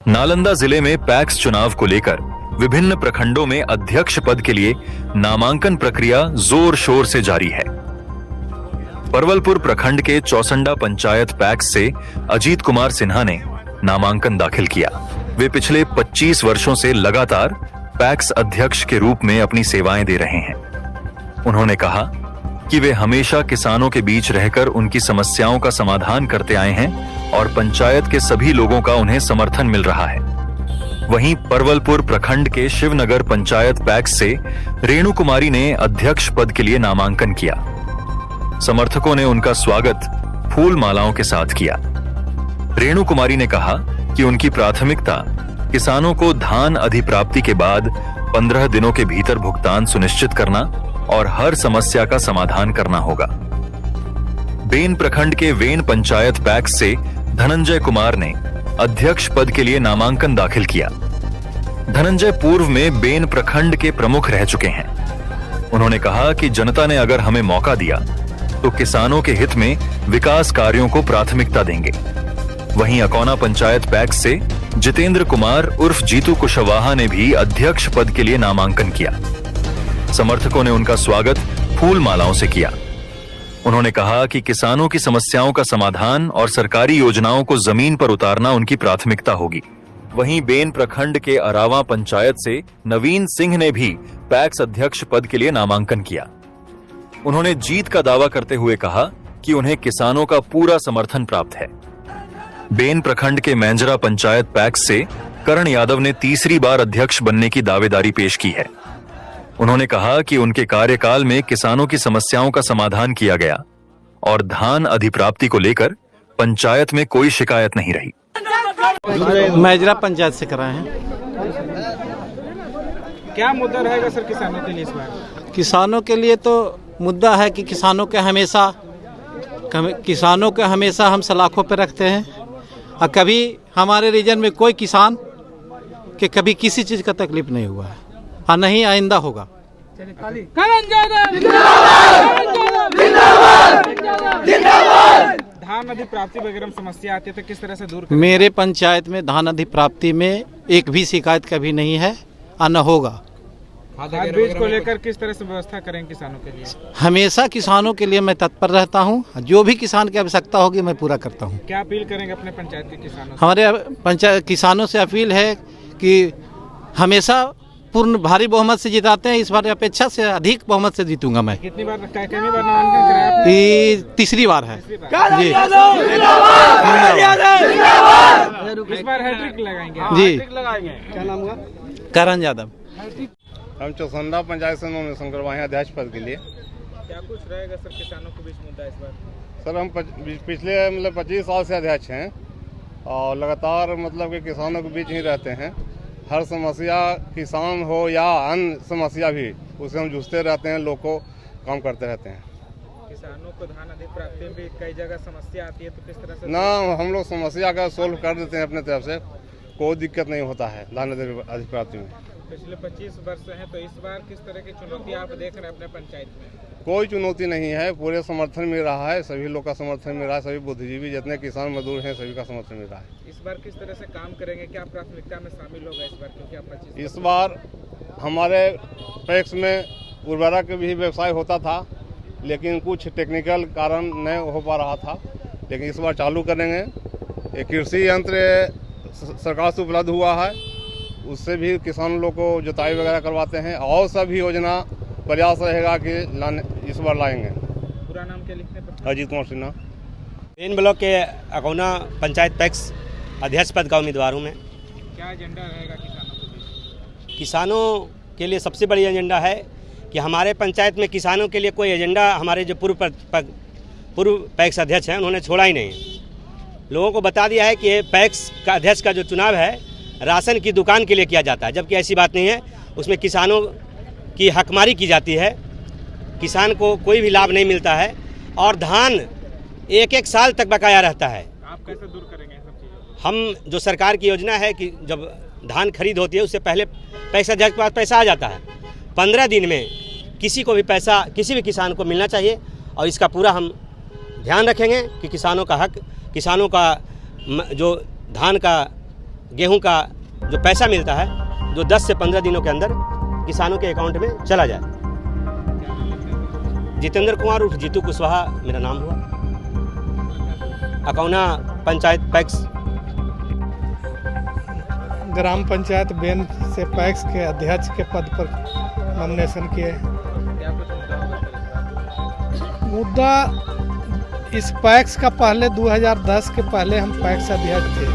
नालंदा जिले में पैक्स चुनाव को लेकर विभिन्न प्रखंडों में अध्यक्ष पद के लिए नामांकन प्रक्रिया जोर शोर से जारी है। परवलपुर प्रखंड के चौसंडा पंचायत पैक्स से अजीत कुमार सिन्हा ने नामांकन दाखिल किया। वे पिछले 25 वर्षों से लगातार पैक्स अध्यक्ष के रूप में अपनी सेवाएं दे रहे हैं। उन्होंने कहा कि वे हमेशा किसानों के बीच रहकर उनकी समस्याओं का समाधान करते आए हैं और पंचायत के सभी लोगों का उन्हें समर्थन मिल रहा है। वहीं परवलपुर प्रखंड के शिवनगर पंचायत पैक्स से रेणु कुमारी ने अध्यक्ष पद के लिए नामांकन किया। समर्थकों ने उनका स्वागत फूल मालाओं के साथ किया। रेणु कुमारी ने कहा कि उनकी प्राथमिकता किसानों को धान अधिप्राप्ति के बाद 15 दिनों के भीतर भुगतान सुनिश्चित करना और हर समस्या का समाधान करना होगा। बेन प्रखंड के वेन पंचायत पैक्स से धनंजय कुमार ने अध्यक्ष पद के लिए नामांकन दाखिल किया। धनंजय पूर्व में बेन प्रखंड के प्रमुख रह चुके हैं। उन्होंने कहा कि जनता ने अगर हमें मौका दिया तो किसानों के हित में विकास कार्यों को प्राथमिकता देंगे। वहीं अकौना पंचायत पैक्स से जितेंद्र कुमार उर्फ जीतू कुशवाहा ने भी अध्यक्ष पद के लिए नामांकन किया। समर्थकों ने उनका स्वागत फूल मालाओं से किया। उन्होंने कहा कि किसानों की समस्याओं का समाधान और सरकारी योजनाओं को जमीन पर उतारना उनकी प्राथमिकता होगी। वहीं बेन प्रखंड के अरावा पंचायत से नवीन सिंह ने भी पैक्स अध्यक्ष पद के लिए नामांकन किया। उन्होंने जीत का दावा करते हुए कहा कि उन्हें किसानों का पूरा समर्थन प्राप्त है। बेन प्रखंड के मैंजरा पंचायत पैक्स से करण यादव ने तीसरी बार अध्यक्ष बनने की दावेदारी पेश की है। उन्होंने कहा कि उनके कार्यकाल में किसानों की समस्याओं का समाधान किया गया और धान अधिप्राप्ति को लेकर पंचायत में कोई शिकायत नहीं रही। मैजरा पंचायत से कराए हैं। क्या मुद्दा रहेगा सर किसानों के लिए इस बार? किसानों के लिए तो मुद्दा है कि किसानों के हमेशा हम सलाखों पर रखते हैं और कभी हमारे रीजन में कोई किसान के कभी किसी चीज़ का तकलीफ नहीं हुआ है और नहीं आइंदा होगा। धान अधिप्राप्ति वगैरह समस्या आती है तो किस तरह से दूर करें? मेरे पंचायत में धान अधिप्राप्ति में एक भी शिकायत कभी नहीं है और न होगा। खाद बीज को लेकर किस तरह से व्यवस्था करें किसानों के लिए? हमेशा किसानों के लिए मैं तत्पर रहता हूँ। जो भी किसान की आवश्यकता होगी मैं पूरा करता हूँ। क्या अपील करेंगे अपने पंचायत के किसानों से? हमारे पंचायत किसानों से अपील है कि हमेशा पूर्ण भारी बहुमत से जिताते हैं। इस बार अपेक्षा से अधिक बहुमत से जीतूंगा मैं। कितनी बार नामांकन कराया आपने? ये तीसरी बार है जी। इस बार हैट्रिक लगाएंगे जी। क्या नाम हुआ? करण यादव। हम चौसंडा पंचायत से नॉमिनेशन करवाए हैं अध्यक्ष पद के लिए। क्या कुछ रहेगा सर किसानों के बीच मुद्दा इस बार? सर हम पिछले 25 साल से अध्यक्ष हैं और लगातार कि किसानों के बीच ही रहते हैं। हर समस्या किसान हो या अन्य समस्या भी उसे हम जूझते रहते हैं, लोग को काम करते रहते हैं। किसानों को धान अधिप्राप्ति में भी कई जगह समस्या आती है तो किस तरह से? ना हम लोग समस्या का सोल्व कर देते हैं अपने तरफ से। कोई दिक्कत नहीं होता है धान अधिप्राप्ति में। पिछले 25 वर्ष हैं तो इस बार किस तरह की चुनौती आप देख रहे हैं अपने पंचायत में? कोई चुनौती नहीं है, पूरे समर्थन मिल रहा है, सभी लोग का समर्थन मिल रहा है। सभी बुद्धिजीवी जितने किसान मजदूर हैं सभी का समर्थन मिल रहा है। इस बार किस तरह से काम करेंगे? क्या प्राथमिकता में शामिल होगा इस बार? क्योंकि आप 25 इस बार हमारे पैक्स में उर्वरक भी व्यवसाय होता था लेकिन कुछ टेक्निकल कारण नहीं हो पा रहा था, लेकिन इस बार चालू करेंगे। एक कृषि यंत्र सरकार से उपलब्ध हुआ है, उससे भी किसान लोग को जुताई वगैरह करवाते हैं और सभी योजना प्रयास रहेगा कि इस बार लाएंगे। पूरा नाम क्या लिखने पर? अजीत कुमार सिन्हा। बेन ब्लॉक के अकौना पंचायत पैक्स अध्यक्ष पद का उम्मीदवार हूँ मैं। क्या एजेंडा रहेगा किसानों के बीच? किसानों के लिए सबसे बड़ी एजेंडा है कि हमारे पंचायत में किसानों के लिए कोई एजेंडा हमारे जो पूर्व पैक्स अध्यक्ष हैं उन्होंने छोड़ा ही नहीं। लोगों को बता दिया है कि ये पैक्स का अध्यक्ष का जो चुनाव है राशन की दुकान के लिए किया जाता है, जबकि ऐसी बात नहीं है। उसमें किसानों की हकमारी की जाती है, किसान को कोई भी लाभ नहीं मिलता है और धान एक साल तक बकाया रहता है। आप कैसे दूर करेंगे सब चीज़ें? हम जो सरकार की योजना है कि जब धान खरीद होती है उससे पहले पैसा अध्यक्ष के पास पैसा आ जाता है। 15 दिन में किसी को भी पैसा किसी भी किसान को मिलना चाहिए और इसका पूरा हम ध्यान रखेंगे कि किसानों का हक, किसानों का जो धान का गेहूं का जो पैसा मिलता है जो 10 से 15 दिनों के अंदर किसानों के अकाउंट में चला जाए। जितेंद्र कुमार उर्फ जीतू कुशवाहा मेरा नाम हुआ, अकौना पंचायत पैक्स। ग्राम पंचायत बेन से पैक्स के अध्यक्ष के पद पर नॉमिनेशन किए। क्या कुछ मुद्दा इस पैक्स का पहले 2010 के पहले हम पैक्स अध्यक्ष थे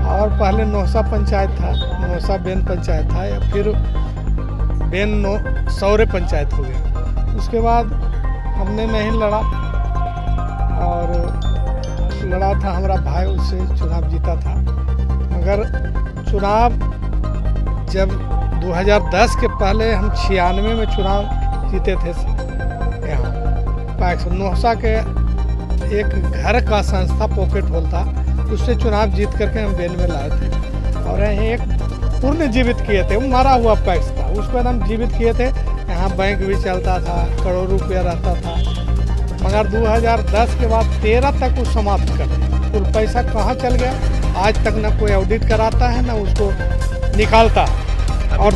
और पहले नौसा पंचायत था, नौसा बेन पंचायत था, या फिर बेन सौरे पंचायत हो गया। उसके बाद हमने नहीं लड़ा और लड़ा था हमारा भाई, उससे चुनाव जीता था। मगर चुनाव जब 2010 के पहले हम 96 में चुनाव जीते थे यहाँ पैक्स नौसा के एक घर का संस्था पॉकेट होल था, उससे चुनाव जीत करके हम बेन में लाए थे और यहीं एक पूर्ण जीवित किए थे। वो मारा हुआ पैक्स था, उसको हम जीवित किए थे। यहाँ बैंक भी चलता था, करोड़ों रुपया रहता था। मगर 2010 के बाद 13 तक वो समाप्त कर दिया। कुल पैसा कहाँ चल गया आज तक ना कोई ऑडिट कराता है ना उसको निकालता है। और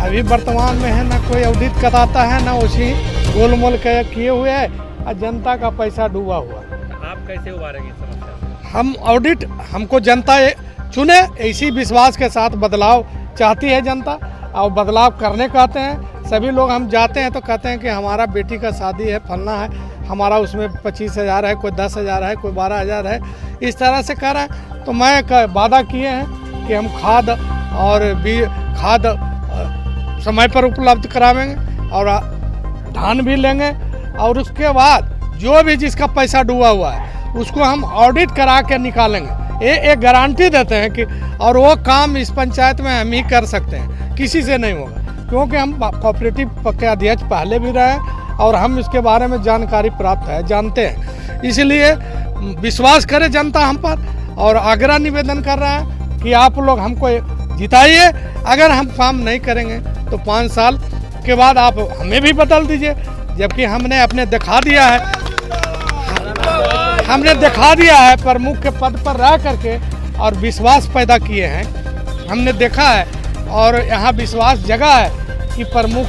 अभी वर्तमान में है ना कोई ऑडिट कराता है ना उसी गोलमोल किए हुए है और जनता का पैसा डूबा हुआ। आप कैसे उबारेंगे समस्या? हम ऑडिट, हमको जनता चुने, इसी विश्वास के साथ बदलाव चाहती है जनता और बदलाव करने कहते हैं। सभी लोग हम जाते हैं तो कहते हैं कि हमारा बेटी का शादी है, फलना है, हमारा उसमें 25,000 है, कोई 10,000 है, कोई 12,000 है, इस तरह से कर रहे हैं। तो मैं वादा किए हैं कि हम खाद और खाद समय पर उपलब्ध करावेंगे और धान भी लेंगे और उसके बाद जो भी जिसका पैसा डूबा हुआ है उसको हम ऑडिट करा के निकालेंगे। ये एक गारंटी देते हैं कि और वो काम इस पंचायत में हम ही कर सकते हैं, किसी से नहीं होगा, क्योंकि हम कोऑपरेटिव के अध्यक्ष पहले भी रहे और हम इसके बारे में जानकारी प्राप्त है, जानते हैं। इसलिए विश्वास करे जनता हम पर और आग्रह निवेदन कर रहा है कि आप लोग हमको जिताइए। अगर हम काम नहीं करेंगे तो 5 साल के बाद आप हमें भी बदल दीजिए, जबकि हमने अपने दिखा दिया है, हमने दिखा दिया है प्रमुख के पद पर रह करके और विश्वास पैदा किए हैं। हमने देखा है और यहाँ विश्वास जगा है कि प्रमुख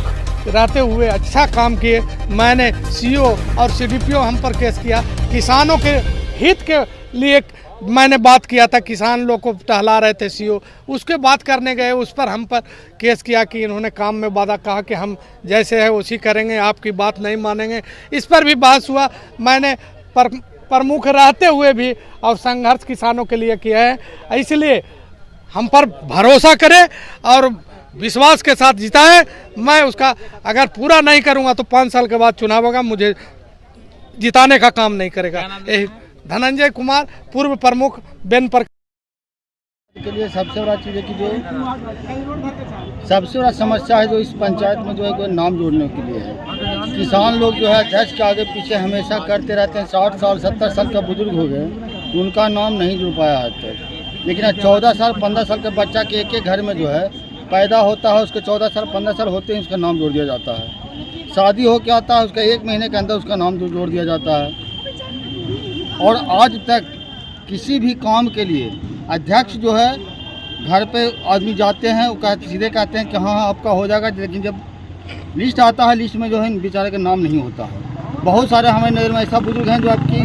रहते हुए अच्छा काम किए। मैंने सीओ और सीडीपीओ हम पर केस किया, किसानों के हित के लिए मैंने बात किया था, किसान लोग को टहला रहे थे सीओ, उसके बात करने गए, उस पर हम पर केस किया कि इन्होंने काम में वादा कहा कि हम जैसे है उसी करेंगे, आपकी बात नहीं मानेंगे। इस पर भी बहस हुआ। मैंने प्रमुख रहते हुए भी और संघर्ष किसानों के लिए किया है। इसलिए हम पर भरोसा करें और विश्वास के साथ जिताएं। मैं उसका अगर पूरा नहीं करूंगा तो 5 साल के बाद चुनाव होगा, मुझे जिताने का काम नहीं करेगा। धनंजय कुमार, पूर्व प्रमुख बेन पर के लिए सबसे बड़ा चीज़ है कि जो सबसे बड़ा समस्या है जो इस पंचायत में जो है कोई नाम जोड़ने के लिए है। किसान लोग जो है अध्यक्ष के आगे पीछे हमेशा करते रहते हैं। 60 साल 70 साल का बुजुर्ग हो गए, उनका नाम नहीं जुड़ पाया आज तक। लेकिन 14 साल 15 साल के बच्चा के एक घर में जो है पैदा होता है, उसके 14 साल 15 साल होते हैं उसका नाम जोड़ दिया जाता है। शादी हो के आता है उसका 1 महीने के अंदर उसका नाम जोड़ दिया जाता है। और आज तक किसी भी काम के लिए अध्यक्ष जो है घर पे आदमी जाते हैं, वो सीधे कहते हैं कि हाँ आपका हो जाएगा, लेकिन जब लिस्ट आता है लिस्ट में जो है बेचारे का नाम नहीं होता है। बहुत सारे हमारे नज़र में ऐसा बुजुर्ग हैं जो आपकी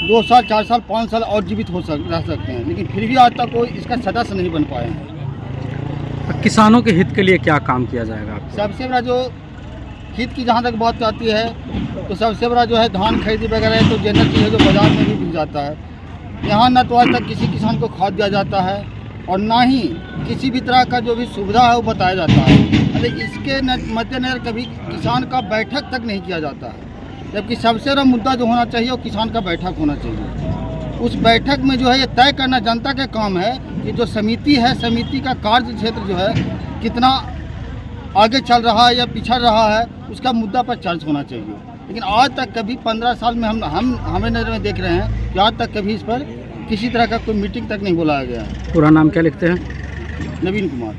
2 साल 4 साल 5 साल और जीवित रह सकते हैं, लेकिन फिर भी आज तक कोई इसका सदस्य नहीं बन पाए हैं। किसानों के हित के लिए क्या काम किया जाएगा? सबसे बड़ा जो हित की जहाँ तक बात आती है तो सबसे बड़ा जो है धान खरीदी वगैरह है तो जनरल चीज़ है जो बाज़ार में भी बिक जाता है। यहाँ न तो आज तक किसी किसान को खाद दिया जाता है और ना ही किसी भी तरह का जो भी सुविधा है वो बताया जाता है। अरे इसके मद्देनजर कभी किसान का बैठक तक नहीं किया जाता है, जबकि सबसे बड़ा मुद्दा जो होना चाहिए वो किसान का बैठक होना चाहिए। उस बैठक में जो है ये तय करना जनता का काम है कि जो समिति है, समिति का कार्य क्षेत्र जो है कितना आगे चल रहा है या पिछड़ रहा है, उसका मुद्दा पर चर्चा होना चाहिए। लेकिन आज तक कभी 15 साल में हमें नज़र में देख रहे हैं कि आज तक कभी इस पर किसी तरह का कोई मीटिंग तक नहीं बुलाया गया। पूरा नाम क्या लिखते हैं? नवीन कुमार।